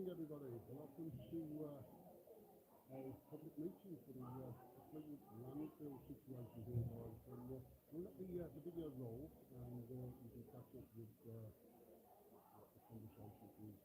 evening, everybody. Welcome to a public meeting for the Fleetwood landfill situation here, guys. And we'll let the video roll, and you can catch up with what the conversation is.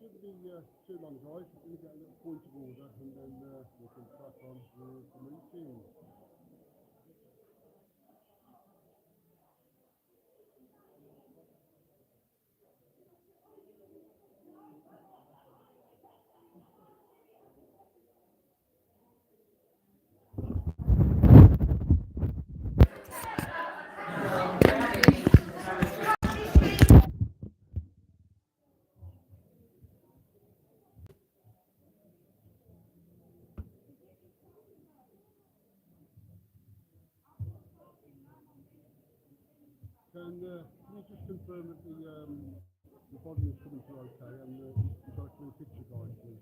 Shouldn't be too long, guys. We're going to get a little point of order, and then we can crack on with the meeting. Can you just confirm that the volume is coming through okay, and you've got a clear picture, guys, please?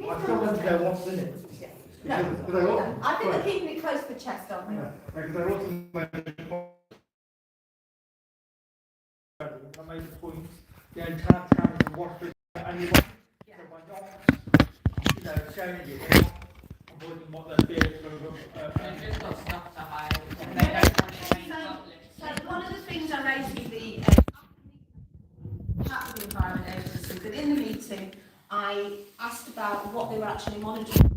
I still want to know what's in it. Yeah. Because No, I think they're keeping it close to the chest, aren't they? Because I also I made the point, the entire town is a wash and you want, Yeah. so by not, showing you, they're not avoiding what they're fearing from, They've just got stuff to hide. And Yeah. they don't want it made public. So one of the things I raised with the chat with the Environment Agency, that in the meeting I asked about what they were actually monitoring.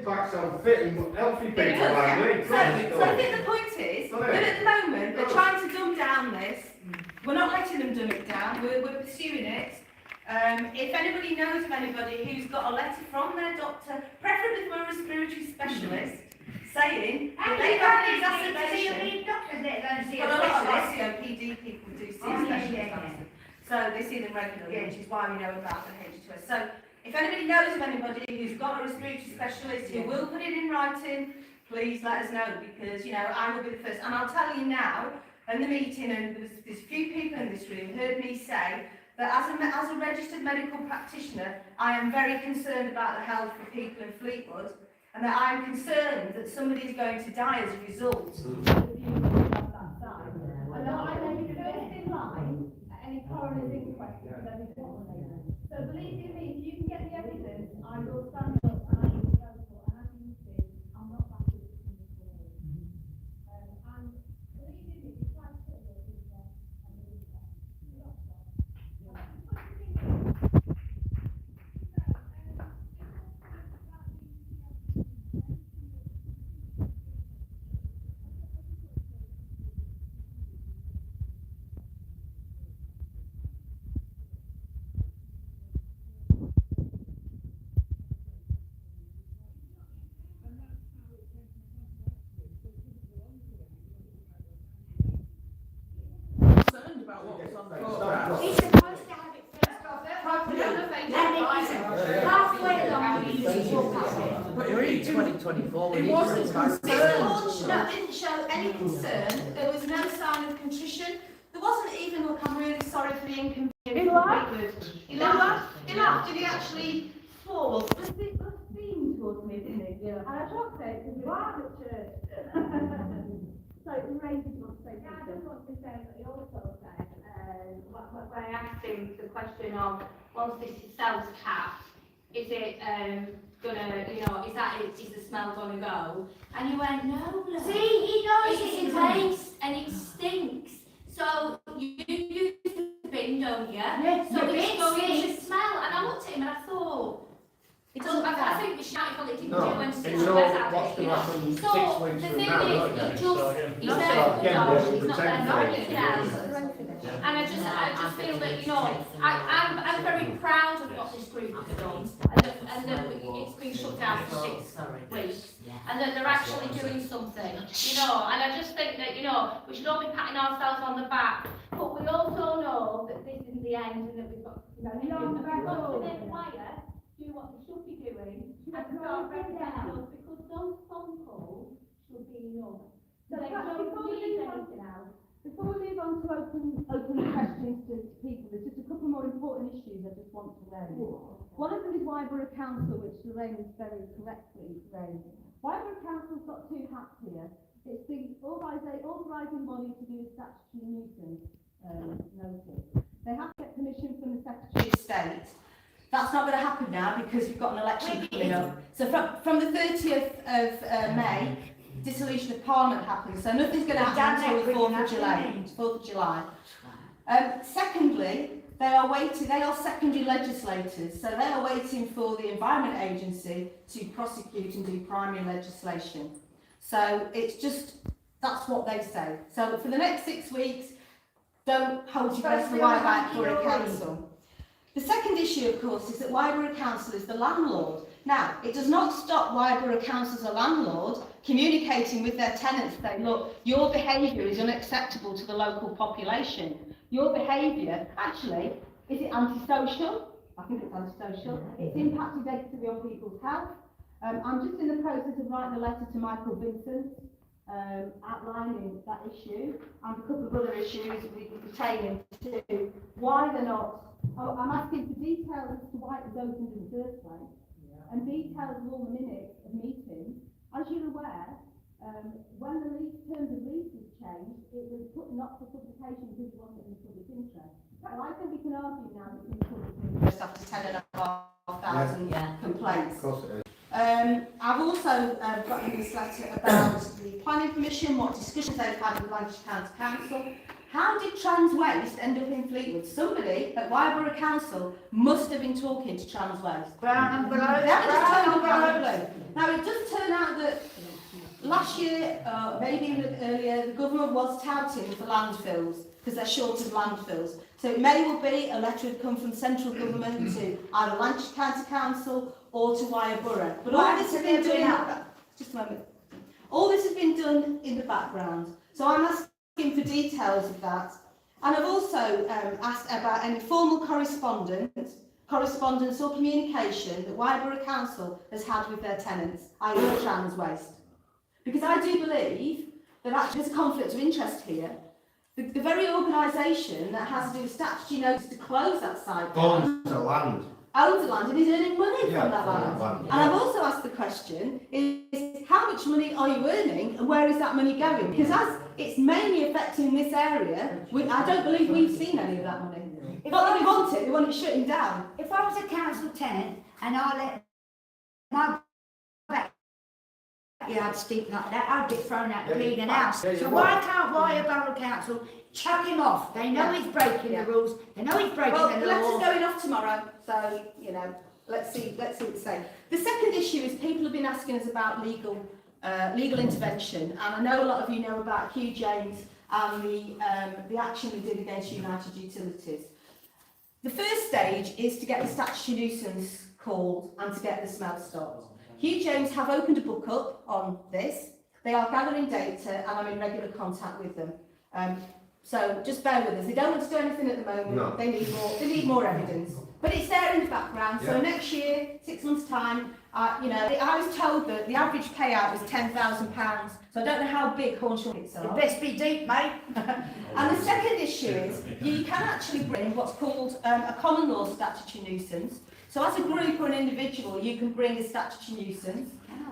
impacts on fitting healthy people It does, like yeah. me. So I think the point is that at the moment they're trying to dumb down this. We're not letting them dumb it down. We're pursuing it. If anybody knows of anybody who's got a letter from their doctor, preferably from a respiratory specialist, saying that they've had an exacerbation. Well, a lot of COPD people do see specialists. So they see them regularly, which is why we know about the H2S. So if anybody knows of anybody who's got a respiratory specialist who will put it in writing, please let us know, because, you know, I will be the first. And I'll tell you now, in the meeting, and there's few people in this room heard me say that as a registered medical practitioner, I am very concerned about the health of people in Fleetwood, and that I'm concerned that somebody is going to die as a result of the fumes of that site. And that I may be first in line at any coroner's inquest because everything. So believe you me, if you can get the evidence, I will stand up and I will go for it. And as you see, I'm not back with this in this way. And believe you me, if you try to put it in there, and it is there. Concerned about what was on the floor. He's supposed to have it first off properly, and it's halfway along we usually walk past it. But We're in 2024. It wasn't This concerned. launch didn't show any concern. There was no sign of contrition. There wasn't even, look, I'm really sorry for the inconvenience. He laughed. He laughed. He laughed. Did he actually fall? Was beamed towards me, didn't he? Yeah. And I dropped it because we were at church. So, Ray, did you want to say something? Yeah, I just want to say that he also said, when I asked him the question of, once this is cells capped, is it gonna, you know, is the smell gonna go? And he went, no, look. See, he knows It's it's in taste and it stinks. So you use the bin, don't you? Yes, So the it's bin going to stinks. smell. And I looked at him and I thought, It well, doesn't I think the shouting it didn't do No, when and Stitch you know was at what's it, going you to know. happen 6 So weeks the from thing now, is, don't it you? just, he's So there for the again, dog, we'll he's not there pretend for for it. anything else. And I just feel that, you know, I'm very proud of what this group has done, and that it's been shut down for 6 weeks, and that they're actually doing something, you know, and I just think that, you know, we should all be patting ourselves on the back, but we also know that this isn't the end, and that we've got, you know, we've got to make wire, do what they should be doing, and start representing us, because those phone calls should be enough. So They perhaps don't before we need move on- anything else. Before we move on to open questions to people, there's just a couple more important issues I just want to raise. One of them is Wyborough Council, which Lorraine has very correctly raised. Wyborough Council's got 2 hats here. It's the authorising body to do a statutory nuisance notice. They have to get permission from the Secretary of State. That's not going to happen now because we've got an election coming up. So from the 30th of May, dissolution of Parliament happens, so nothing's going to happen until the 4th of July. Secondly, they are secondary legislators, so they are waiting for the Environment Agency to prosecute and do primary legislation. So it's just, that's what they say. So for the next 6 weeks, don't hold your breath for Wyborough Council. The second issue, of course, is that Wyborough Council is the landlord. Now, it does not stop Wyborough Council as a landlord communicating with their tenants saying, look, your behaviour is unacceptable to the local population. Your behaviour, actually, is it antisocial? I think it's antisocial. It's impacted negatively on people's health. I'm just in the process of writing a letter to Michael Vincent outlining that issue and a couple of other issues pertaining to why they're not. I'm asking for details as to why it was opened in the first place, and details of all the minutes of meetings. As you're aware, when the terms of lease was changed, it was put not for publication because it wasn't in the public interest. Well, I think we can argue now that it's in the public interest after 10,500 complaints. Of course it is. I've also got in this letter about the planning commission, what discussions they've had with Lancashire County Council, how did trans waste end up in Fleetwood? Somebody at Wyborough Council must have been talking to trans waste. Brown and below, That just brown turned and out below. blue. Now, it does turn out that last year, maybe even earlier, the government was touting for landfills because they're short of landfills. So it may well be a letter had come from central government to either Lancashire County Council or to Wyborough. But all this has been done. Just a moment. All this has been done in the background. So I'm asking for details of that. And I've also asked about any formal correspondence or communication that Wyborough Council has had with their tenants, i.e. trans waste. Because I do believe that actually there's a conflict of interest here. The very organisation that has to do statutory notice to close that site down Owns the land. owns the land and is earning money Yeah, from that from land. that land, And yeah. I've also asked the question, is how much money are you earning and where is that money going? Because as it's mainly affecting this area, I don't believe we've seen any of that money. Not that we want it, we want it shutting down. If I was a council tenant and I let my backyard stink like that, I'd get thrown out the bleeding house. Yeah, So you why would. can't Wyborough Council chuck him off? They know he's breaking the rules, they know he's breaking Well, the the letter's law. going off tomorrow, so, you know, let's see what they say. The second issue is people have been asking us about legal intervention, and I know a lot of you know about Hugh James and the action we did against United Utilities. The first stage is to get the statutory nuisance called and to get the smell stopped. Hugh James have opened a book up on this. They are gathering data and I'm in regular contact with them. So just bear with us. They don't want to do anything at the moment. No. They need more evidence. But it's there in the background. So Yeah. next year, 6 months' time, you know, I was told that the average payout was £10,000. So I don't know how big Hornshaw hits It are. best be deep, mate. And the second issue is you can actually bring what's called a common law statutory nuisance. So as a group or an individual, you can bring a statutory nuisance.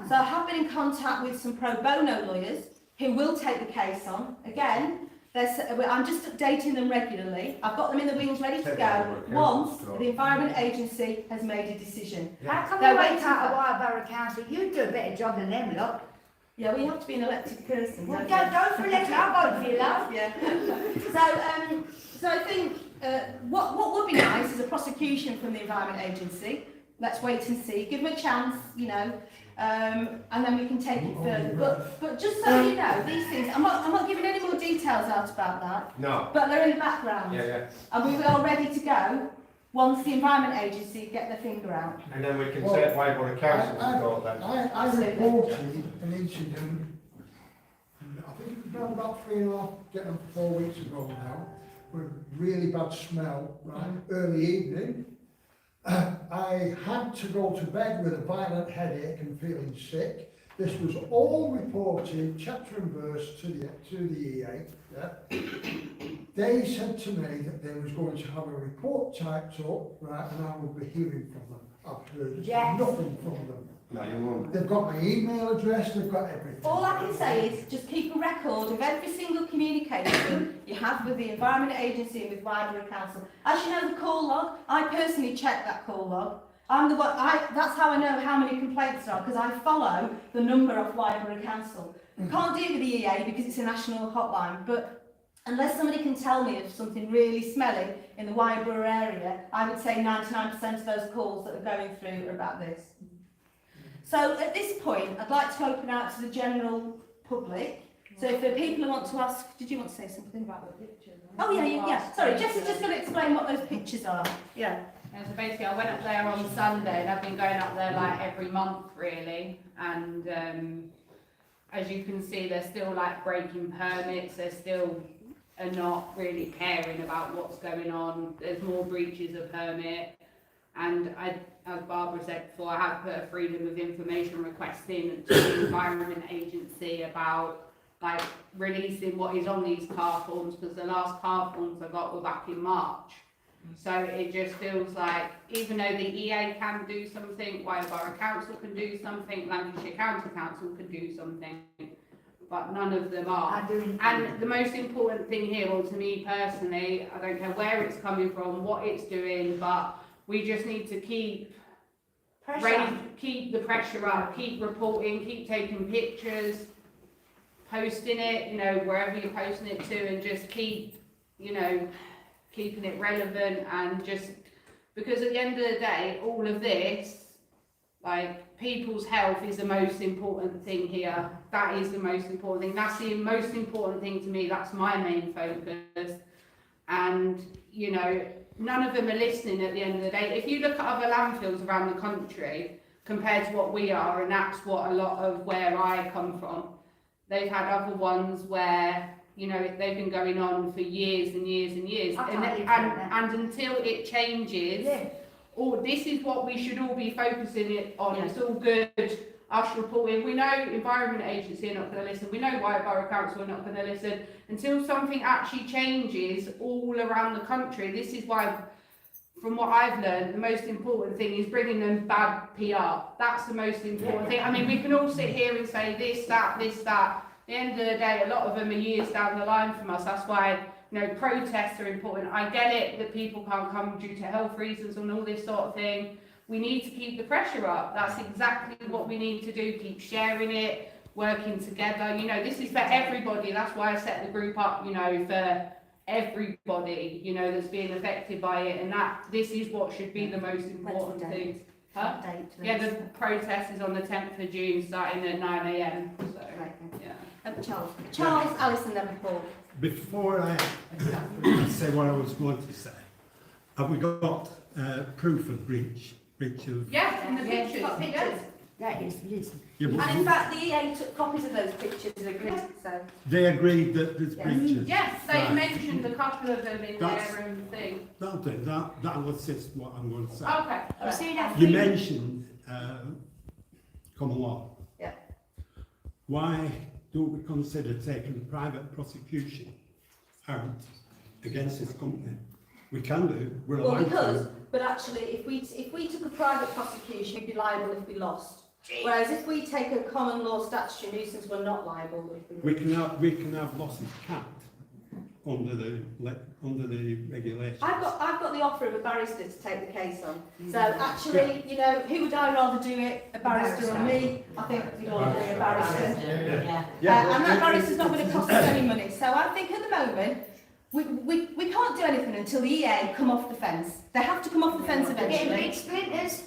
So I have been in contact with some pro bono lawyers who will take the case on. Again, I'm just updating them regularly. I've got them in the wings ready to go once the Environment Agency has made a decision. How come They're you waiting wait out for- of Wyborough Council? You do a better job than them, lot. Yeah, well, you have to be an elected person. Well, don't go, you? go for election, I'll vote for you, love. Yeah. So I think what would be nice is a prosecution from the Environment Agency. Let's wait and see. Give them a chance, you know, and then we can take it further. But just so you know, these things. I'm not giving any more details out about that. No. But they're in the background, Yeah. and we are ready to go once the Environment Agency get their finger out. And then we can set Wyborough Council to go then. I reported an incident, I think it was about 3.5, getting 4 weeks ago now, with really bad smell, right, early evening. I had to go to bed with a violent headache and feeling sick. This was all reported, chapter and verse, to the EA. Yeah. They said to me that they was going to have a report typed up, right, and I would be hearing from them. I've heard Yes. nothing from them. No, you won't. They've got my email address, they've got everything. All I can say is just keep a record of every single communication you have with the Environment Agency and with Wyborough Council. As you know, the call log, I personally check that call log. That's how I know how many complaints there are, because I follow the number of Wyborough Council. We can't do it with the EA because it's a national hotline, but unless somebody can tell me of something really smelly in the Wyborough area, I would say 99% of those calls that are going through are about this. So at this point, I'd like to open out to the general public. So if there are people who want to ask, did you want to say something about the pictures? Oh yeah. Sorry, Jessie's just going to explain what those pictures are. Yeah. And so basically I went up there on Sunday and I've been going up there like every month really, and as you can see they're still like breaking permits, they're still are not really caring about what's going on, there's more breaches of permit, and as Barbara said before, I have put a freedom of information request in to the Environment Agency about like releasing what is on these car forms, because the last car forms I got were back in March. So it just feels like, even though the EA can do something, Wyborough Council can do something, Lancashire County Council can do something, but none of them are. And the most important thing here, well to me personally, I don't care where it's coming from, what it's doing, but we just need to keep the pressure up, keep reporting, keep taking pictures, posting it, you know, wherever you're posting it to, and just keep you know, keeping it relevant and just, because at the end of the day, all of this, like, people's health is the most important thing here. That is the most important thing. That's the most important thing to me. That's my main focus. And, you know, none of them are listening at the end of the day. If you look at other landfills around the country compared to what we are, and that's what a lot of where I come from, they've had other ones where, you know, they've been going on for years and years and years. And until it changes, this is what we should all be focusing it on. It's all good, us reporting. We know Environment Agency are not going to listen. We know White Borough Council are not going to listen. Until something actually changes all around the country, this is why, from what I've learned, the most important thing is bringing them bad PR. That's the most important thing. I mean, we can all sit here and say this, that, this, that. At the end of the day, a lot of them are years down the line from us. That's why, you know, protests are important. I get it that people can't come due to health reasons and all this sort of thing. We need to keep the pressure up. That's exactly what we need to do. Keep sharing it, working together. You know, this is for everybody. That's why I set the group up, you know, for everybody, you know, that's being affected by it. And this is what should be the most important thing. Huh? Yeah, the protest is on the 10th of June, starting at 9 AM. So, yeah. Charles, Alison, then Paul. Before I say what I was going to say, have we got proof of breach of... Yes, in the Yes, pictures. got pictures. That is, listen. Yeah, but And in fact, the EA took copies of those pictures and agreed, so. they agreed that there's Yes. breaches. Yes, they Right. mentioned a couple of them in That's- their own thing. That'll do. That'll assist what I'm going to say. Okay. You see that You freedom? mentioned common law. Yeah. Why don't we consider taking private prosecution out against this company? We can do. We're Well, allowed because, to. but actually, if we took a private prosecution, we'd be liable if we lost. Whereas if we take a common law statutory nuisance, we're not liable if we lose. We can have losses capped under the regulations. I've got the offer of a barrister to take the case on. So actually, you know, who would I rather do it, a barrister or me? I think we'd all agree a barrister. And that barrister's not going to cost us any money. So I think at the moment, we can't do anything until the EA come off the fence. They have to come off the fence Getting eventually. big splinters.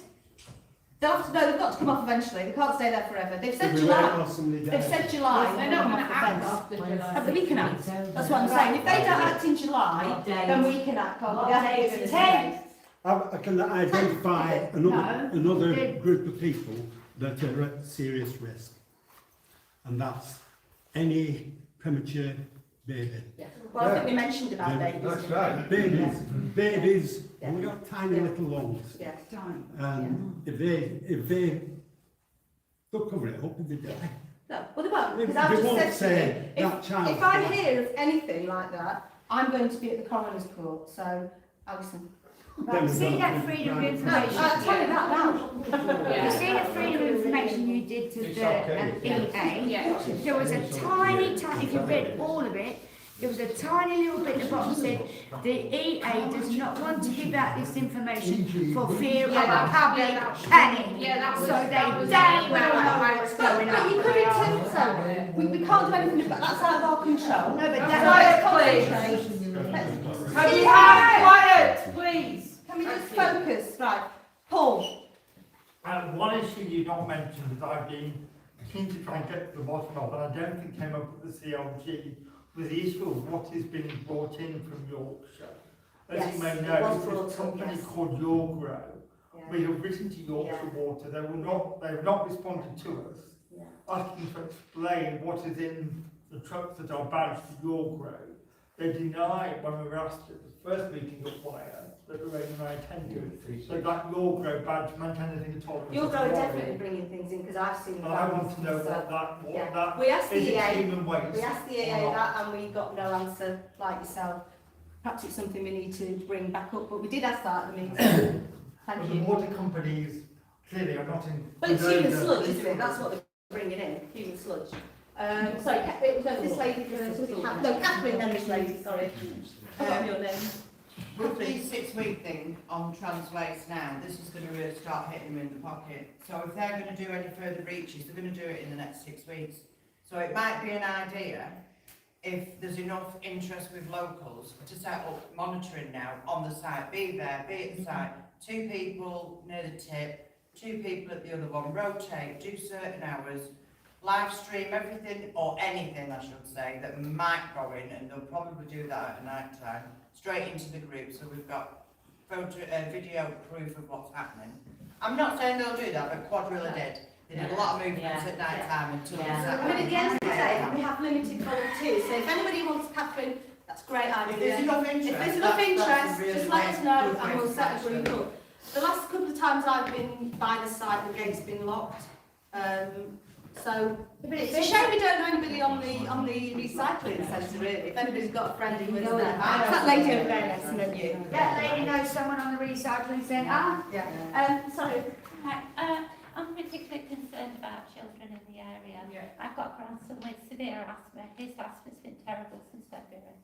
They've got to come off eventually. They can't stay there forever. They've said If we wait July. till somebody They've dies. said July. They're They'll not come going off to the act fence. after July. But we can act. That's what I'm saying. If they don't act in July, then we can act. Can't we? That's what we're saying. I can identify another group of people that are at serious risk, and that's any premature baby. Well, I think we mentioned about Yeah, babies. That's right. Babies only got tiny little lungs, Yeah. and if they don't cover it up if they die. No, well, they won't. They Because I've just won't said to say you, that child. if I hear of anything like that, I'm going to be at the coroner's court. So, Alison. Right, see that freedom of No, information? I'll tell you that now. You see the freedom of information you did to It's the okay. EA? Yeah. There was a tiny, if you read all of it, there was a tiny little bit at the bottom said, the EA does not want to give out this information for fear of Yeah, public panic. Yeah, that was. So they that was damn well exactly know right. what's But going on. you could intend so. We can't do anything about that. That's out of our control. No, but Quiet, that's please. Can we have quiet, please? Can we just focus? Right. Paul. One issue you've not mentioned that I've been keen to try and get to the bottom of, and I don't think came up with the CLG, was the issue of what has been brought in from Yorkshire. As Yes, you may it know, was there's brought this in, company yes. called Yorgrow. Yeah. We have written to Yorkshire Water. They have not responded to us, Yeah. asking to explain what is in the trucks that are badged to Yorgrow. They denied when we were asked at the first meeting of Wire that Lorraine and I attended, so that Yorgrow badge meant anything at all. You're going definitely bringing things in because I've seen. And I want to know so- what that We asked the is. It EA. human waste? We asked the EA that and we got no answer like yourself. Perhaps it's something we need to bring back up, but we did ask that at the meeting. But Thank the you. water companies clearly are not in. Well, it's human sludge, isn't it? That's what they're bringing in, human sludge. Sorry, no, this lady first. No, Catherine, then this lady, sorry. Your name. With the 6-week thing on trans waste now, this is going to really start hitting them in the pocket. So if they're going to do any further breaches, they're going to do it in the next 6 weeks. So it might be an idea, if there's enough interest with locals to set up monitoring now on the site, be there, be at the site, 2 people near the tip, 2 people at the other one, rotate, do certain hours, live stream everything, or anything I should say, that might go in, and they'll probably do that at night time, straight into the group, so we've got video proof of what's happening. I'm not saying they'll do that, but Quadrilla did. They did a lot of movements at night time until I mean, at the end of the day, we have limited volunteers, so if anybody wants Catherine, that's a great idea. If there's enough interest, If there's enough interest, really just let us know good and way we'll to set a do group it. up. The last couple of times I've been by the site, the gate's been locked. So it's a shame we don't know anybody on the recycling centre really. If anybody's got a friend who is there. That lady over there next to you. That lady knows someone on the recycling centre. Yeah. Sorry. Right, I'm particularly concerned about children in the area. Yeah. I've got a grandson with severe asthma. His asthma's been terrible since February.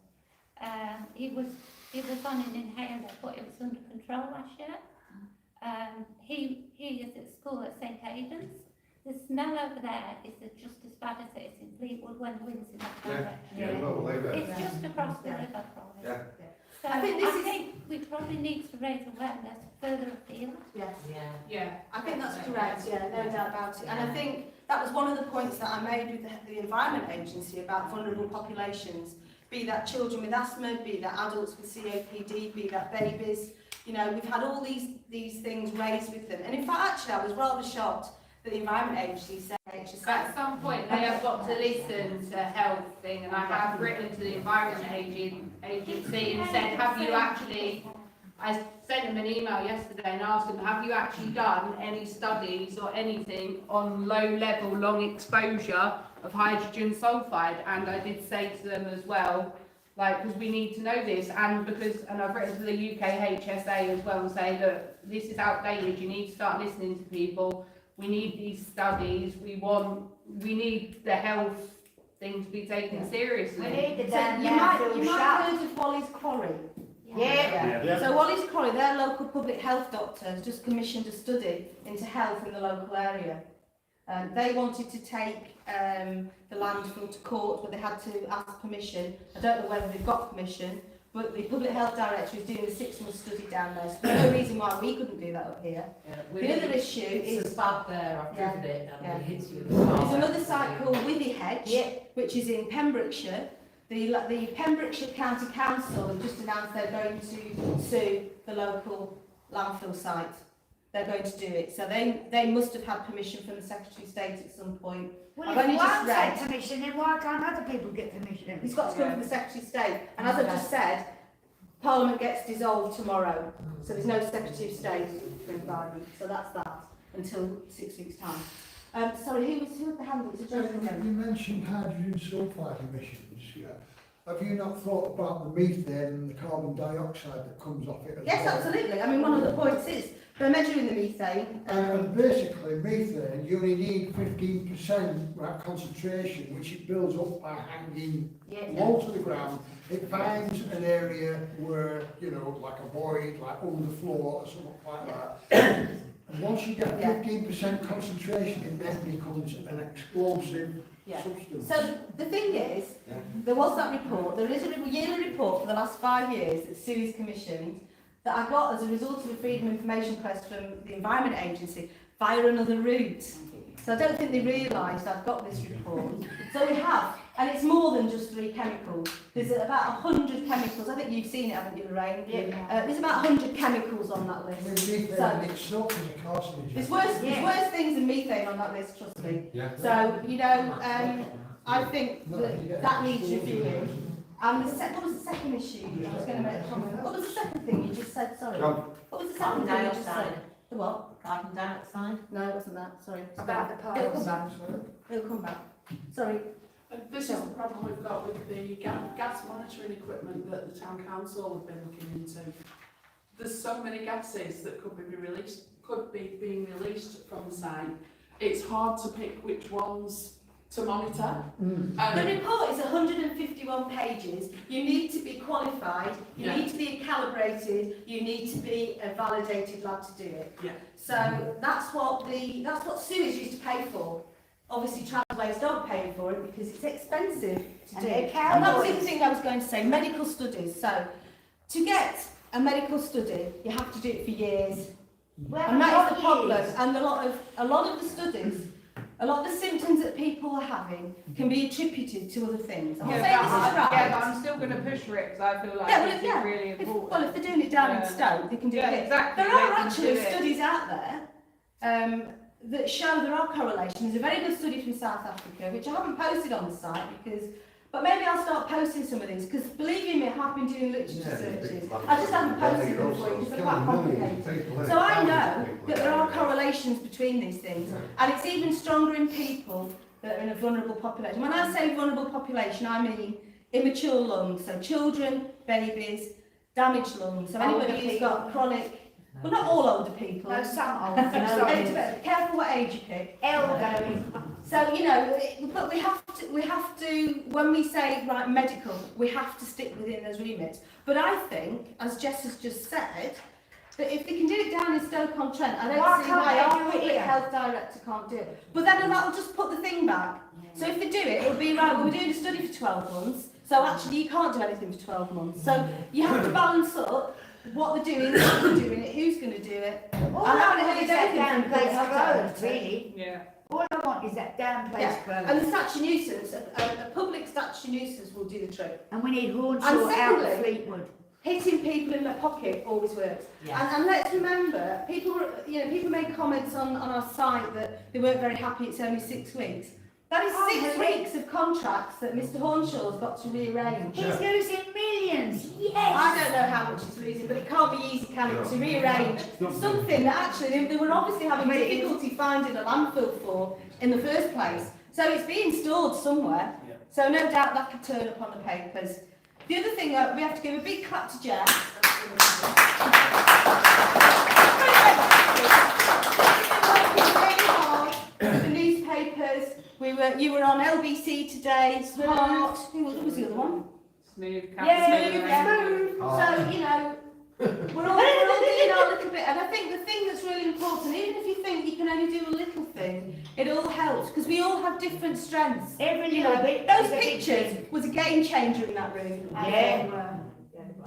He was on an inhaler, but it was under control last year. He is at school at St Aidan's. The smell over there is just as bad as it is in Fleetwood when the wind's in that direction. It's just across the river from it. Yeah. So I think we probably need to raise awareness further afield. Yes. Yeah. I think that's correct, yeah, no doubt about it. And I think that was one of the points that I made with the Environment Agency about vulnerable populations, be that children with asthma, be that adults with COPD, be that babies. You know, we've had all these things raised with them. And in fact, actually, I was rather shocked that the Environment Agency said, At some point, they have got to listen to health thing, and I have written to the Environment Agency and said, have you actually, I sent them an email yesterday and asked them, have you actually done any studies or anything on low level, long exposure of hydrogen sulfide? And I did say to them as well, like, because we need to know this, and I've written to the UKHSA as well and say, look, this is outdated, you need to start listening to people. We need these studies. We need the health thing to be taken seriously. We need the so damn you might landfill have shut. heard of Wally's Quarry. Yeah. So Wally's Quarry, their local public health doctor has just commissioned a study into health in the local area. They wanted to take the landfill to court, but they had to ask permission. I don't know whether they've got permission, but the public health director is doing a 6-month study down there, so there's no reason why we couldn't do that up here. The other issue is bad there, I've driven it and it hits you with the there's car. another site called Withy Hedge, which is in Pembrokeshire. The Pembrokeshire County Council have just announced they're going to sue the local landfill site. They're going to do it. So they must have had permission from the Secretary of State at some point. Well, I've if only you just won't read. take permission, then why can't other people get permission? It's got to come from the Secretary of State. And as I've just said, Parliament gets dissolved tomorrow. So there's no Secretary of State for environment. So that's that until 6 weeks' time. Sorry, who was the hand? It was a gentleman. You mentioned hydrogen sulfide emissions, yeah. Have you not thought about the methane and the carbon dioxide that comes off it as Yes, well? absolutely. I mean, one of the points is they're measuring the methane. And basically, methane, you only need 15% concentration, which it builds up by hanging low to the ground. It finds an area where, you know, like a void, like underfloor or something like that. And once you get 15% concentration, it then becomes an explosive substance. So the thing is, there was that report, there is a yearly report for the last 5 years that Sue's commissioned that I got as a result of a Freedom of Information request from the Environment Agency via another route. So I don't think they realised I've got this report. So we have, and it's more than just 3 chemicals. There's about 100 chemicals. I think you've seen it, haven't you, Lorraine? There's about 100 chemicals on that list. Methane itself is a carcinogen. There's worse things than methane on that list, trust me. So, you know, I think that needs reviewing. And what was the second issue? I was going to make a comment. What was the second thing you just said? Sorry. What was the second thing you just said? The what? Carbon dioxide. No, it wasn't that. Sorry. About the It'll come piles. back. It'll come back. Sorry. This is the problem we've got with the gas monitoring equipment that the town council have been looking into. There's so many gases that could be being released from the site. It's hard to pick which ones to monitor. The report is 151 pages. You need to be qualified, you need to be calibrated, you need to be a validated lab to do it. Yeah. So that's what Sue is used to pay for. obviously Travelways don't pay for it because it's expensive to And do. they're And that was the cowboys. thing I was going to say, medical studies. So, to get a medical study, you have to do it for years. Well, And that is the not problem. years. And a lot of the studies, a lot of the symptoms that people are having can be attributed to other things. I'm not saying this is right. Yeah, but I'm still going to push for it because I feel like Yeah, well, this yeah. is really important. Well, if they're doing it down in Yeah. Stoke, they can do Yeah, it. exactly, There they are can actually do it. studies out there that show there are correlations. There's a very good study from South Africa, which I haven't posted on the site but maybe I'll start posting some of these, because believe you me, I have been doing literature searches. I just haven't posted them for you because they're quite complicated. So I know that there are correlations between these things, and it's even stronger in people that are in a vulnerable population. When I say vulnerable population, I mean immature lungs, so children, babies, damaged lungs, so anybody Older who's people. got chronic, well, not all older people. No, some old, Be no, careful what age you pick. elderly. So, you know, but we have to, when we say, right, medical, we have to stick within those remits. But I think, as Jess has just said, that if they can do it down in Stoke-on-Trent, I Why don't see can't why they our do it public here? health director can't do it. But then that'll just put the thing back. So if they do it, it'll be, right, well, we're doing a study for 12 months, so actually you can't do anything for 12 months. So you have to balance up what they're doing, how they're doing it, who's going to do it. All I I haven't want heard is that anything damn from the place health closed, director. really. Yeah. All I want is that damn place Yeah, and closed. the statutory nuisance, a public statutory nuisance will do the trick. And we need Hornshaw And out secondly- of Fleetwood. Hitting people in the pocket always works. And let's remember, people made comments on our site that they weren't very happy it's only 6 weeks. That is 6 weeks of contracts that Mr Hornshaw's got to rearrange. He's losing millions, yes! I don't know how much he's losing, but it can't be easy, can it, to rearrange something that actually they were obviously having difficulty finding a landfill for in the first place. So it's being stored somewhere. So no doubt that could turn up on the papers. The other thing, we have to give a big clap to Jess. The newspapers. You were on LBC today. Smart. Who was the other one? Smooth. Smooth. So you know, we're all doing our little bit, and I think the thing that's really important, even if you think you can only do a little thing, it all helps because we all have different strengths. Every You little know, bit. those is a big pictures thing. was a game changer in that room. Yeah.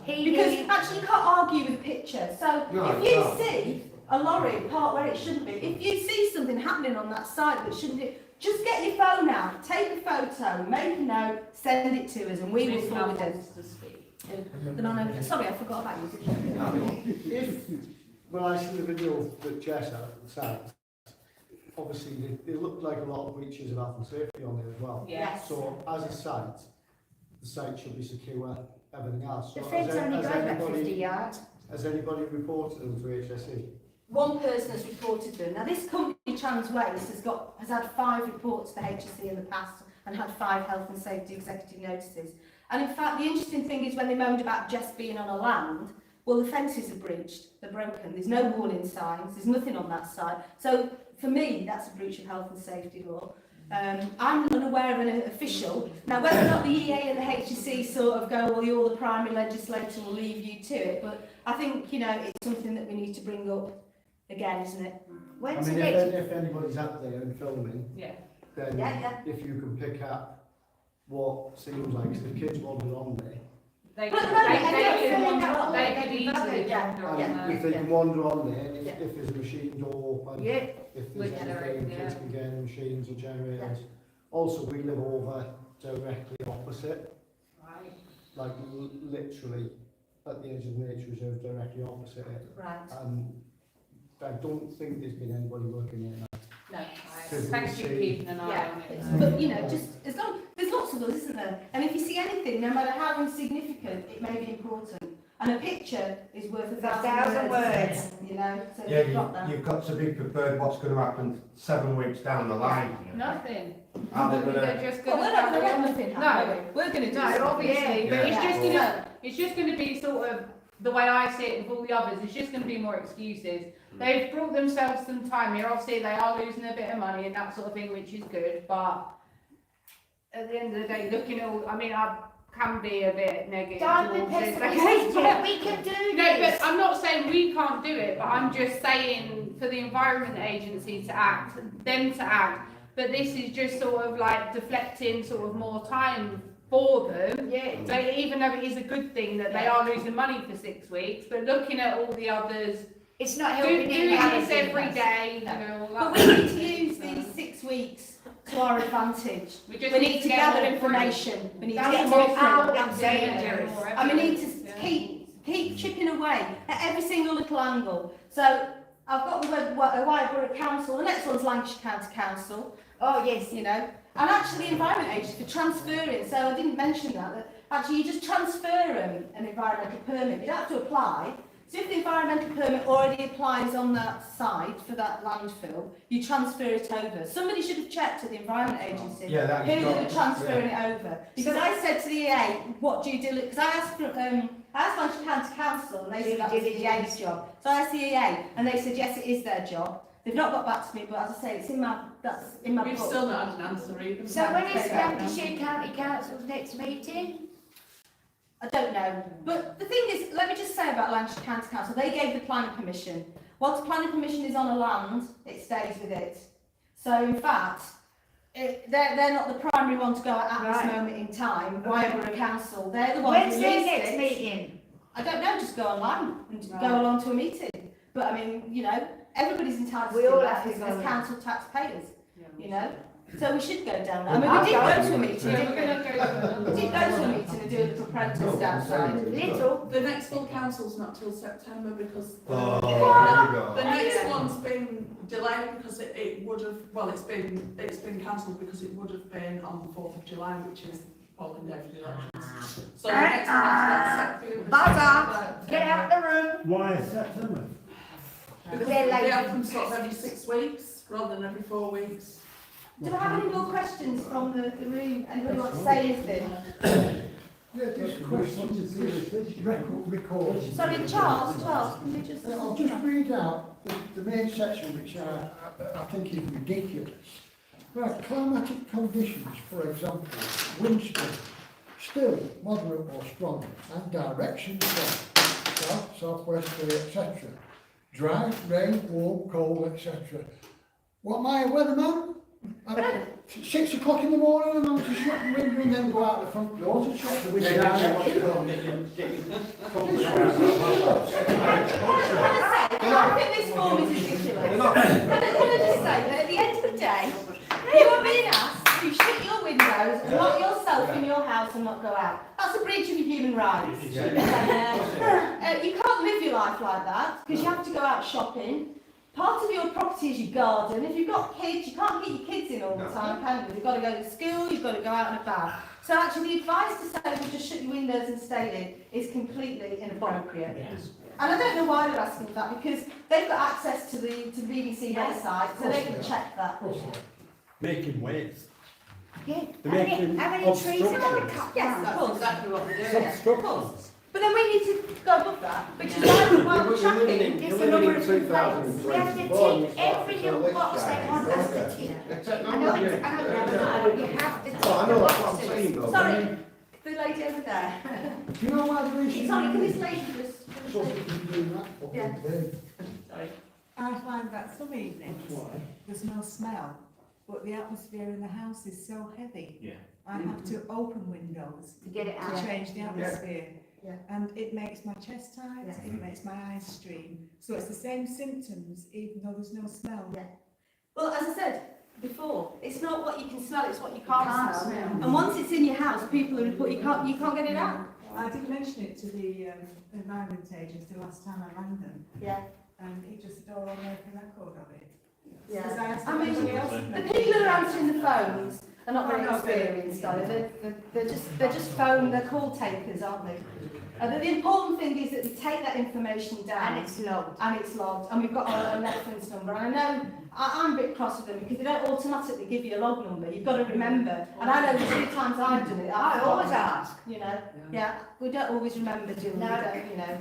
Because actually you can't argue with a picture. So No, if you no. see a lorry parked where it shouldn't be, if you see something happening on that site that shouldn't be, just get your phone out, take a photo, make a note, send it to us, and we will forward it. The man over there. Sorry, I forgot about you. If, when I see the video that Jess had at the site, obviously they looked like a lot of breaches of health and safety on there as well. Yes. So as a site, the site should be secure, everything else. So The fence only goes back 50 anybody, yards. has anybody reported them to HSE? One person has reported them. Now this company, Transwaste, has had 5 reports to HSE in the past and had 5 health and safety executive notices. And in fact, the interesting thing is when they moaned about just being on a land, well, the fences are breached, they're broken, there's no warning signs, there's nothing on that side. So for me, that's a breach of health and safety law. I'm unaware of an official. Now, whether or not the EA and the HSE sort of go, well, you're the primary legislator, we'll leave you to it. But I think, you know, it's something that we need to bring up again, isn't it? When's I the mean, next? if anybody's up there and filming, then if you can pick up what seems like, 'cause if kids wander on there, They But could no, they could easily Yeah, wander on and if there. they can wander on there, and Yeah. if there's a machine door open, Yeah. if With there's generator, anything, kids can get in the machines and generators. Also, we live over directly opposite, like literally at the edge of the nature reserve, directly opposite it. Right. I don't think there's been anybody working there now. No. Thanks for keeping an eye Yeah, on it. but you know, just as long there's lots of us, isn't there? And if you see anything, no matter how insignificant, it may be important. And a picture is worth a thousand words. You know, so Yeah, you've got that. you've got to be prepared what's going to happen 7 weeks down the line. Nothing. How they're going to... They're just Well, going we're not to going to let nothing happen. No. are we? We're going to do No, something. obviously, but Yeah. it's just going to be sort of the way I see it with all the others. It's just going to be more excuses. They've brought themselves some time here. Obviously, they are losing a bit of money and that sort of thing, which is good. But at the end of the day, looking at all, I mean, I can be a bit negative. Don't be towards this, pessimistic, okay? we can do No, this. but I'm not saying we can't do it, but I'm just saying for the Environment Agency to act, them to act, but this is just sort of like deflecting sort of more time for them. Yeah. So even though it is a good thing that they are losing money for 6 weeks, but looking at all the others, It's not doing helping this every day, you No. know, all But that. we need to use these 6 weeks to our advantage. We just We need to get gather more information, we need to That's get what more I proof. would say, Yeah, Doris. more And we need to evidence, keep chipping away at every single little angle. So I've got the Wyborough Council, the next one's Lancashire County Council, Oh, yes. you know, and actually the Environment Agency for transferring, so I didn't mention that actually you just transfer an environmental permit, you don't have to apply. So if the environmental permit already applies on that site for that landfill, you transfer it over. Somebody should have checked at the Environment Agency Yeah, that who is they were not- transferring it over. Because I said to the EA, what do you do? Because I asked Lancashire County Council and they said that was the EA's job. So I asked the EA and they said yes, it is their job. They've not got back to me, but as I say, it's in my We've book. still not had an answer even. So when is Lancashire County Council's next meeting? I don't know. But the thing is, let me just say about Lancashire County Council, they gave the planning permission. Once planning permission is on a land, it stays with it. So in fact, they're not the primary one to go at Right. this moment in time. Wyborough Council, they're the ones When's who their released next it. meeting? I don't know, just go online and Right. go along to a meeting. But I mean, you know, everybody's entitled We to do all that have to as go. council taxpayers, you know. So we should go down there. I I'll mean, we did go. go to a meeting. Yeah, We we're gonna go did go to a meeting and do a little protest outside. Little. The next full council's not till September because Oh, there you go. the next one's been delayed because it would have, well, it's been cancelled because it would have been on the 4th of July, which is polling day for the elections. So the next one's Buzzer. Get out the room. Why September? Because They're they late. have them sort of every 6 weeks rather than every 4 weeks. Do I have any more questions from the room? Anybody want to say anything? Yeah, just questions, record. Sorry, Charles, can you just... I'll just read out the main section which I think is ridiculous. Right, climatic conditions, for example, wind speed, still, moderate or strong, and direction from south, southwesterly, etc. Dry, rain, warm, cold, etc. What am I, a weatherman? 6 o'clock in the morning, I'm out to shut the window and then go out the front door to check which I think this form is ridiculous. Can I just say that at the end of the day, you are being asked to shut your windows and lock yourself in your house and not go out. That's a breach of your human rights. You can't live your life like that because you have to go out shopping. Part of your property is your garden. If you've got kids, you can't get your kids in all the time, can you? You've got to go to school, you've got to go out and about. So actually the advice to say, well, just shut your windows and stay in is completely inappropriate. And I don't know why they're asking for that, because they've got access to the BBC website, so they can check that. Making waves. Yeah. They're making How many trees are obstructions. we cut Yes, down? of course. exactly what we're Yeah, of Obstructions. course. But then we need to go above that, which is why we're tracking. There's a number of complaints. We have to tick every little box they want us to tick. I know, you have to tick Oh, I the know, that's what I'm boxes. saying though. Sorry, the lady over there. Do you know why the reason? Sorry, can this lady just... Yeah. Yeah. I find that some evenings there's no smell, but the atmosphere in the house is so heavy. Yeah. I have to open windows To get it to out. change the atmosphere. Yeah. And it makes my chest tight, Yeah. it makes my eyes stream. So it's the same symptoms even though there's no smell. Yeah. Well, as I said before, it's not what you can smell, it's what you can't, Can't smell. smell. And once it's in your house, people are report you can't get it out. I did mention it to the Environment Agency last time I rang them, Yeah. and he just said, oh, I'll make a record of it. Yeah. Because I asked I mean, everybody else. The people who are answering the phones are not very experienced, are they? They're just they're call takers, aren't they? The important thing is that we take that information down. And it's logged. And it's logged, and we've got a reference number. And I know I'm a bit cross with them because they don't automatically give you a log number. You've got to remember. And I know the 2 times I've done it, I always ask. you know. Yeah, we don't always remember, do we? No. We don't, you know.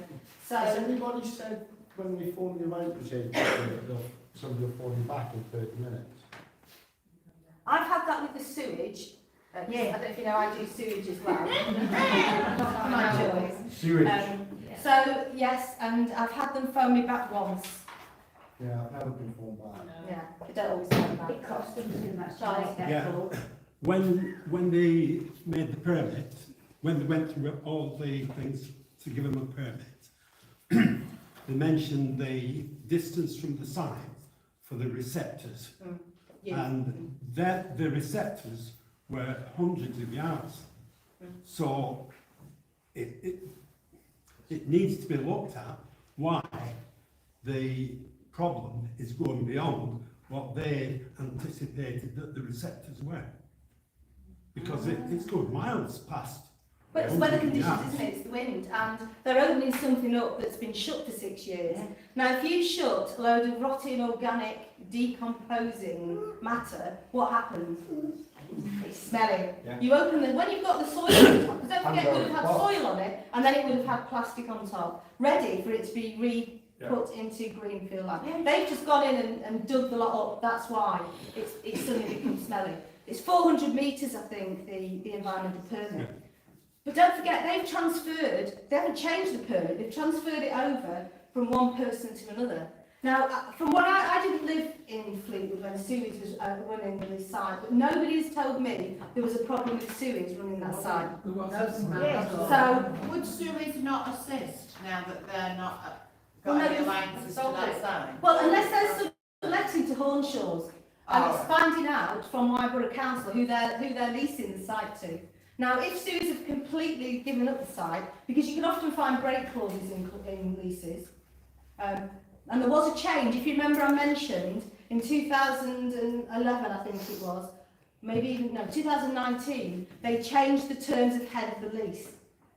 Has So anybody said when we phoned the environment agency that somebody will phone you back in 30 minutes? I've had that with the sewage. Yeah. I don't know if you know, I do sewage as well. Not my choice. Sewage. So yes, and I've had them phone me back once. Yeah, I've never been phoned back. Yeah, they don't always come back. It costs them too much to Right. make that Yeah. call. When they made the permit, when they went through all the things to give them a permit, they mentioned the distance from the site for the receptors. Yeah. And the receptors were hundreds of yards. So it needs to be looked at why the problem is going beyond what they anticipated that the receptors were. Because it's going miles past. But it's weather 100 conditions, yards. isn't it? It's the wind, and they're opening something up that's been shut for 6 years. Now, if you shut a load of rotting, organic, decomposing matter, what happens? It's smelly. Yeah. You open the, when you've got the soil on top, because don't forget it would have had Well- soil on it, and then it would have had plastic on top, ready for it to be re-put into greenfield land. They've just gone in and dug the lot up, that's why it's suddenly become smelly. It's 400 metres, I think, the environmental permit. But don't forget, they haven't changed the permit, they've transferred it over from one person to another. Now, from what I didn't live in Fleetwood when sewage was running the site, but nobody has told me there was a problem with sewage running that site. So, Would Suez not assist now that they're not Well, got no, any alliances to that side? well, unless they're subletting to Hornshaws, and it's finding out from Wyborough Council who they're leasing the site to. Now, if Suez have completely given up the site, because you can often find break clauses in leases, and there was a change, if you remember I mentioned, in 2011 I think it was, maybe even, no, 2019, they changed the terms of head of the lease.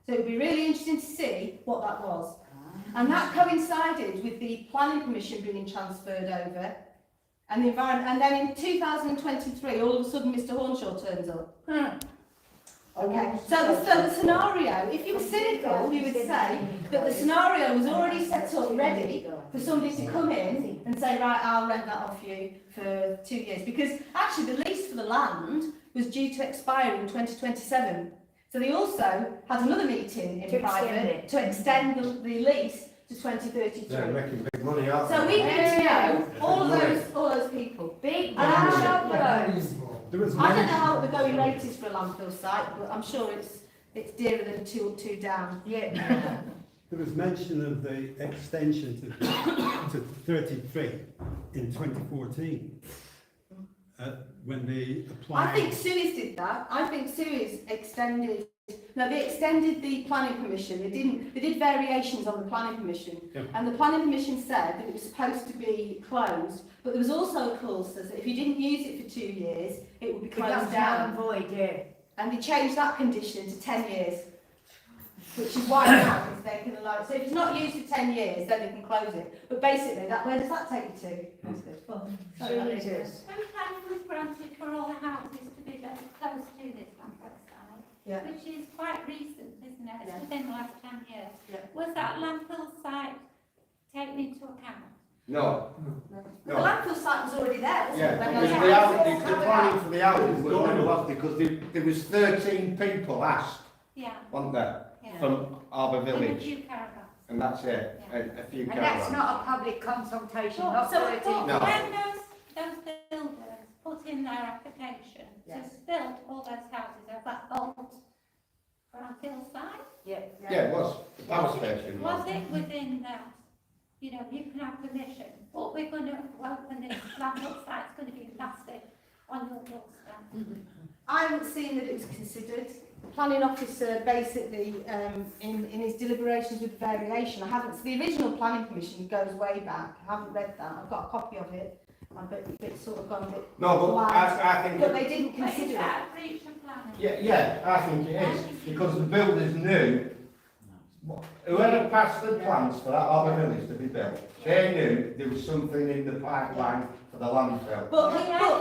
So it would be really interesting to see what that was. And that coincided with the planning permission being transferred over, and the environment, and then in 2023, all of a sudden Mr Hornshaw turns up. Okay, so the scenario, if you were cynical, you would say that the scenario was already set up ready for somebody to come in and say, right, I'll rent that off you for 2 years. Because actually the lease for the land was due to expire in 2027. So they also had another meeting in private to extend the lease to 2033. They're making big money, aren't they? So we need to know all those people. Big And I'm sure for those. There was I don't know mention- how the going rate is for a landfill site, but I'm sure it's dearer than two down. Yeah. There was mention of the extension to 33 in 2014, when they applied. I think Suez did that. I think Suez extended. No, they extended the planning permission. They did variations on the planning permission, and the planning permission said that it was supposed to be closed. But there was also a clause that says that if you didn't use it for 2 years, it would be closed down. Void, yeah. And they changed that condition to 10 years, which is why now they can allow it. So if it's not used for 10 years, then they can close it. But basically, where does that take you to? That's good. Well, Really good. Sometimes was granted for all the houses to be very close to this landfill site, Yeah. which is quite recent, isn't it? It's Yeah. within the last 10 years. Yeah. Was that landfill site taken into account? No. The landfill site was already there, wasn't it? Yeah, When because they- the planning for the houses was done, was because there was 13 people asked, Yeah, wasn't there, yeah. from Harbour And a Village, few caravans. and that's it, a few And that's caravans. not a public consultation, not So- 13. No. When those builders put in their application Yes. to build all those houses of that old landfill site, Yeah, it was, the power station. was it within that? You know, you can have permission, but we're going to open this landfill site, it's going to be plastic on your doorstep. I haven't seen that it was considered. The planning officer basically, in his deliberations with variation, I haven't, the original planning permission goes way back, I haven't read that, I've got a copy of it, but it's sort of gone a bit No, but wild. I think, But they didn't But is consider it. that a breach of planning? yeah, I think it is, because the builders knew, whoever passed the plans for that Harbour Village to be built, they knew there was something in the pipeline for the landfill. But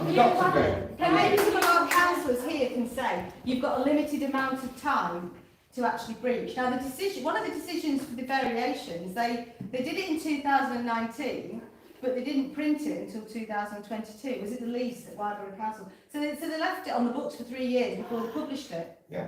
You've you got to know, maybe some of our councillors here can say, you've got a limited amount of time to actually breach. Now the decision, one of the decisions for the variations, they did it in 2019, but they didn't print it until 2022. Was it the lease at Wyborough Council? So they left it on the books for 3 years before they published it. Yeah.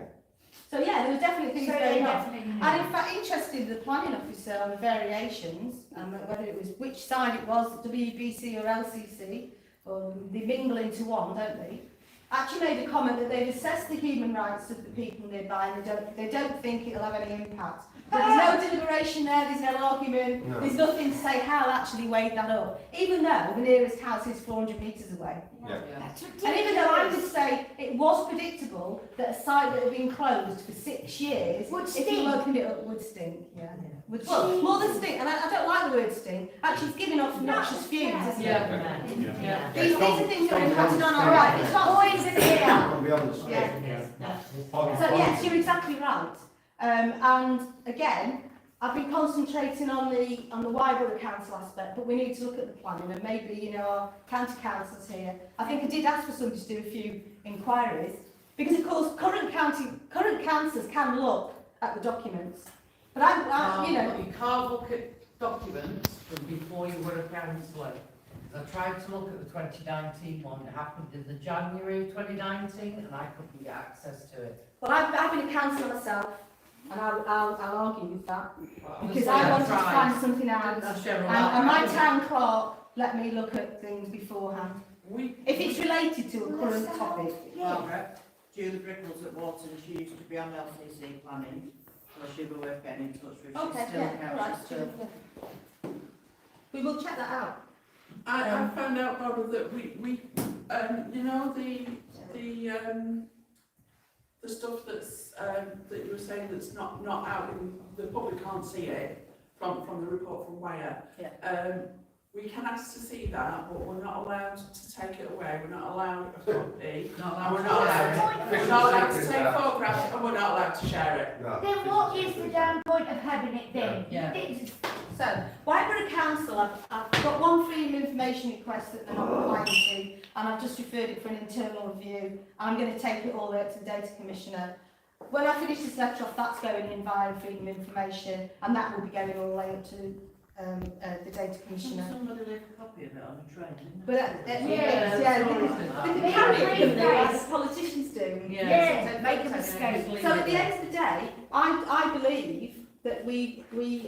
So yeah, there were definitely things So going they on. definitely knew. And in fact, interested the planning officer on the variations, whether it was which side it was, WBC or LCC, or they mingle into one, don't they? Actually made a comment that they've assessed the human rights of the people nearby and they don't think it'll have any impact. But there's no deliberation there, there's no argument, No. there's nothing to say Hal actually weighed that up, even though the nearest house is 400 metres away. Yeah. That's And even though I would ridiculous. say it was predictable that a site that had been closed for 6 years, Would if you stink. opened it up, would stink. Yeah. Would, well, more than stink, and I don't like the word stink. Actually, it's giving off noxious fumes, isn't it? Yeah. These are things that are impacted on our All right, life. it's not always in here. I'll be honest. Yeah. So yes, you're exactly right. And again, I've been concentrating on the Wyborough Council aspect, but we need to look at the planning and maybe, you know, our county councils here. I think I did ask for somebody to do a few inquiries because, of course, current councillors can look at the documents. But I you know, You can't look at documents from before you were a councillor. I tried to look at the 2019 one, it happened in the January of 2019 and I couldn't get access to it. well, I've been a councillor myself, and I'll argue with that Well, because obviously I wanted to tried. find something out. That's Cheryl, And my that- town clerk let me look at things beforehand. We, If it's related to a Well, current that's topic. Margaret, Julie Brickles at Wharton, she used to be on LCC planning, so she'd be worth getting in touch with. She's Okay, still yeah, all right. she's still. We will check that out. I found out, Barbara, that we you know, the stuff that's, that you were saying that's not out in, the public can't see it from the report from Wire. Yeah. We can ask to see that, but we're not allowed to take it away, we're not allowed a copy. Not And we're allowed to not share allowed, it. we're not allowed to take photographs, and we're not allowed to share it. No. Then what is the damn point of having it then? Yeah. It's- So, Wyborough Council, I've got one freedom of information request that they're not replying to, and I've just referred it for an internal review. I'm going to take it all the way up to the Data Commissioner. When I finish this letter off, that's going in via freedom of information, and that will be going all the way up to the Data Commissioner. Somebody leave a copy of it on the train, didn't But Yeah, yeah, sorry. they carry it like the politicians do. Yeah, make a mistake. So at the end of the day, I believe that we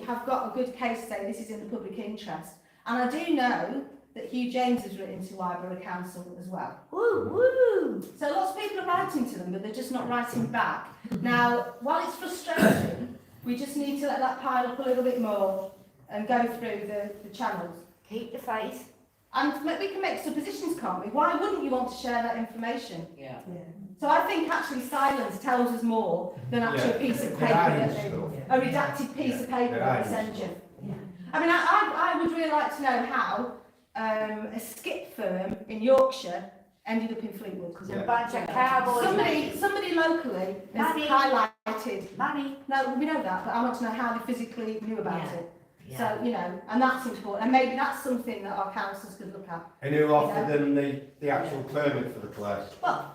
have got a good case to say this is in the public interest. And I do know that Hugh James has written to Wyborough Council as well. Woo, woo. So lots of people are writing to them, but they're just not writing back. Now, while it's frustrating, we just need to let that pile up a little bit more and go through the channels. Keep the faith. And we can make suppositions, can't we? Why wouldn't you want to share that information? Yeah. So I think actually silence tells us more than actually a piece of paper, a redacted piece of paper that we send you. I mean, I would really like to know how a skip firm in Yorkshire ended up in Fleetwood. A bunch of cowboys. Somebody locally has Money. highlighted. Money. No, we know that, but I want to know how they physically knew about Yeah. it. So, you know, and that's important. And maybe that's something that our councils could look at. And who offered them the actual permit for the place? Well,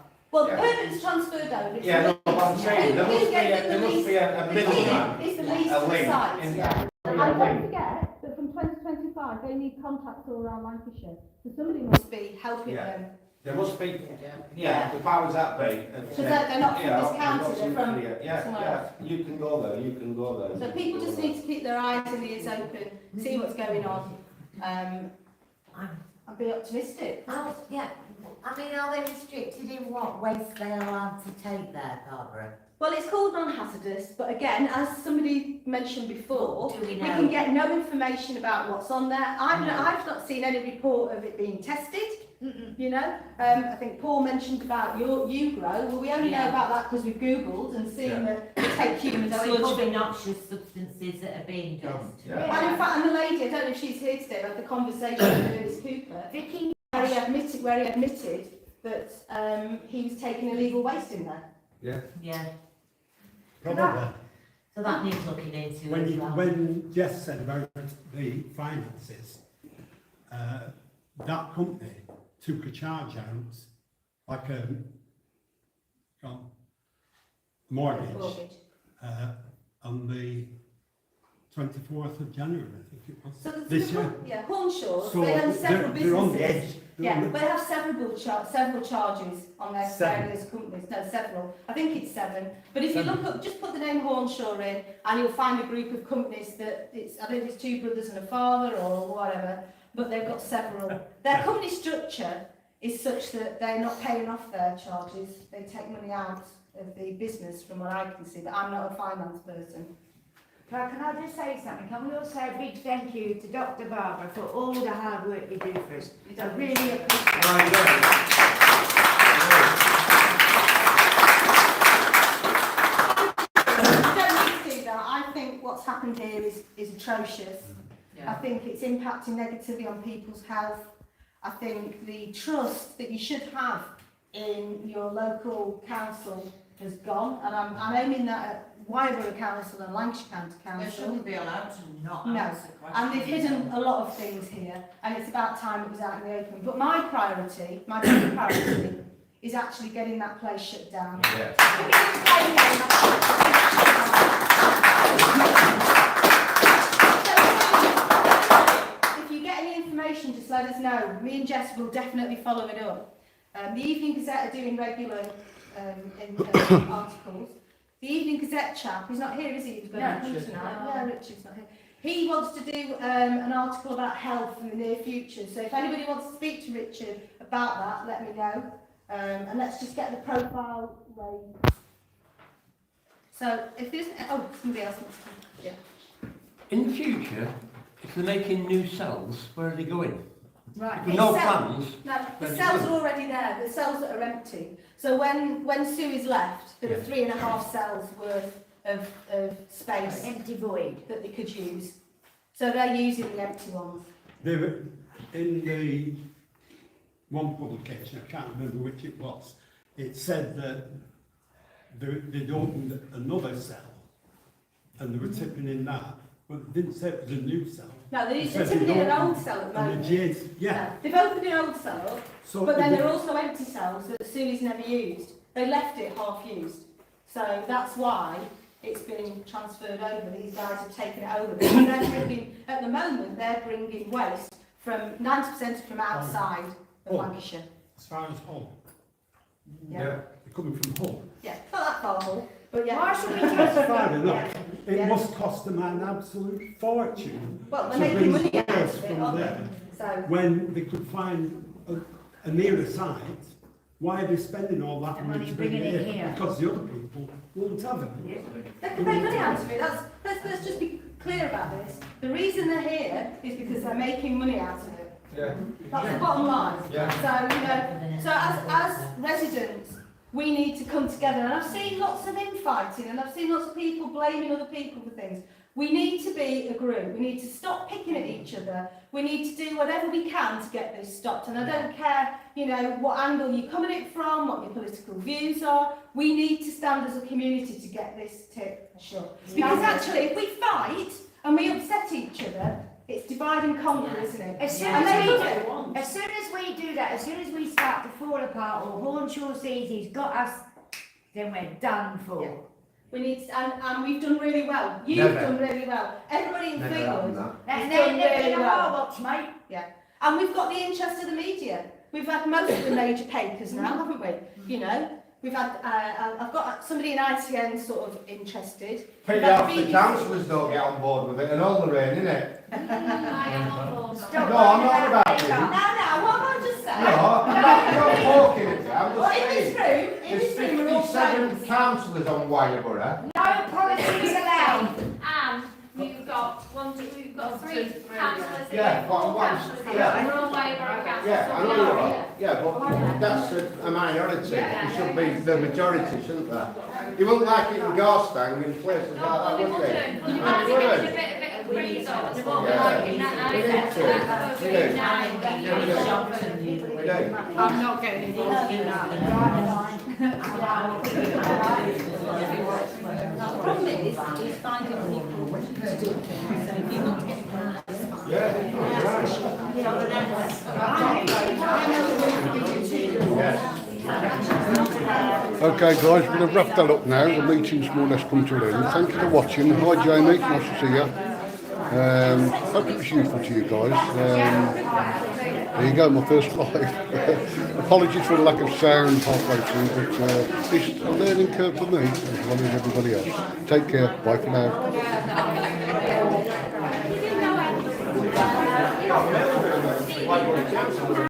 Yeah. the permit's transferred over. It's Yeah, the no, but I'm saying, there Who must be gave them there the must lease? be a middleman, It's the lease a for the link site. in Yeah. that. And don't forget that from 2025 they need contacts all around Lancashire. So somebody must be helping Yeah. them. There must be, Yeah. yeah, the powers that be. Because they're not from this county, they're from Yeah, somewhere yeah, else. you can go there, you can go there. So people just need to keep their eyes and ears open, see what's going on, and be optimistic. Oh, yeah. I mean, are they restricted in what waste they are allowed to take there, Barbara? Well, it's called non-hazardous, but again, as somebody mentioned before, Do we we know? can get no information about what's on there. I've not seen any report of it being tested. You know, I think Paul mentioned about you grow. Well, we only know about that because we've Googled and seen that they take human So it sludge. could be noxious substances that are being dumped. Yeah. And in fact, and the lady, I don't know if she's here today, but the conversation with Ernest Cooper, Vicky. where he admitted that he was taking illegal waste in there. Yeah. Probably. So that needs looking into When, as well. when Jess said about the finances, that company took a charge out, like a mortgage, on the 24th of January, I think it was, So this year. yeah, Hornshaws, So they own several they're on the businesses. edge. Yeah, they have several charges on their Seven. various companies. No, several. I think it's 7. But if you look up, just put the name Hornshaw in, and you'll find a group of companies that it's, I think it's 2 brothers and a father or whatever, but they've got several. Their company structure is such that they're not paying off their charges. They take money out of the business from what I can see, but I'm not a finance person. Can I just say something? Can we all say a big thank you to Dr. Barbara for all the hard work you do for us? I really appreciate it. I think what's happened here is atrocious. I think it's impacting negatively on people's health. I think the trust that you should have in your local council has gone, and I'm aiming that at Wyborough Council and Lancashire County They Council. shouldn't be allowed to not No, answer questions. and they've hidden a lot of things here, and it's about time it was out in the open. But my priority, my big priority, is actually getting that place shut down. Yeah. If you get any information, just let us know. Me and Jess will definitely follow it up. The Evening Gazette are doing regular articles. The Evening Gazette chap, he's not here, is he? He's going to come tonight. No, Richard's not here. He wants to do an article about health in the near future. So if anybody wants to speak to Richard about that, let me know. And let's just get the profile raised. So if there's, oh, somebody else wants to, yeah. In the future, if they're making new cells, where are they going? Right. With no plans. No, the cells are already there. The cells that are empty. So when Sue is left, there are 3.5 cells worth of space, Empty void. that they could use. So they're using the empty ones. They were in the one publication, I can't remember which it was, it said that they'd opened another cell and they were tipping in that, but it didn't say it was a new cell. No, they're It said tipping they'd in an opened old cell at the an moment. adjacent- yeah. No, they've opened an old cell up, So but then they- there are also empty cells that Sue's never used. They left it half used. So that's why it's been transferred over. These guys have taken it over. Because they're bringing, at the moment, they're bringing waste from 90% from outside of Lancashire. As far as Hull. Yeah. They're coming from Hull. Yeah, not that far, Hull, but yeah. Why should we That's just... fair enough. It Yeah. must cost them an absolute fortune Well, they're to making bring money out waste of it, from aren't there. they? So, When they could find a nearer site, why are they spending all that The money money to bring bringing it it in? here. Because the other people won't have it. they can make money out of it. Let's just be clear about this. The reason they're here is because they're making money out of it. Yeah. That's the bottom line. Yeah. So, you know, so as residents, we need to come together. And I've seen lots of infighting and I've seen lots of people blaming other people for things. We need to be a group. We need to stop picking at each other. We need to do whatever we can to get this stopped. And I don't care, you know, what angle you come at it from, what your political views are. We need to stand as a community to get this tip shut. Because actually, if we fight and we upset each other, it's divide and conquer, isn't it? As soon And as they we do it. As soon as we do that, as soon as we start to fall apart or Hornshaw sees he's got us, then we're done for. Yeah. We need to, and we've done really well. You've Never. done really well. Everybody in Never Fleetwood happened that. has They're done really in a well. box, mate. Yeah. And we've got the interest of the media. We've had most of the major papers now, haven't we? You know, we've had, I've got somebody in ITN sort of interested. Pretty But half the BBC councillors don't get on board with it and all the rain, innit? I am on board. Stop No, I'm not worrying about it. you. No, what have I just No, said? I'm not talking at you, I'm Well, just in this saying. room, There's we're all 57 friends. councillors on Wyborough. No politics allowed. And we've got we've got three councillors here, Yeah, four one- councillors here, yeah. we're all Wyborough councillors. Yeah, so I we know you are are. here. Yeah, but that's a minority. It should be the majority, shouldn't there? You wouldn't like it in Garstang in places like No, that, we would wouldn't. you? You You might be getting a wouldn't. bit of breeze on, it's what we Yeah. like in that We need night. to. That's We what do. we nine. We do. We do. I'm not getting involved in that. The problem is finding people to do it. So if you want to get Okay guys, we're going to wrap that up now. The meeting's more or less come to an end. Thank you for watching. Hi Jamie, nice to see you. Hope it was useful to you guys. There you go, my first live. Apologies for the lack of sound halfway through, but it's a learning curve for me as well as everybody else. Take care, bye for now. Whiteborough Council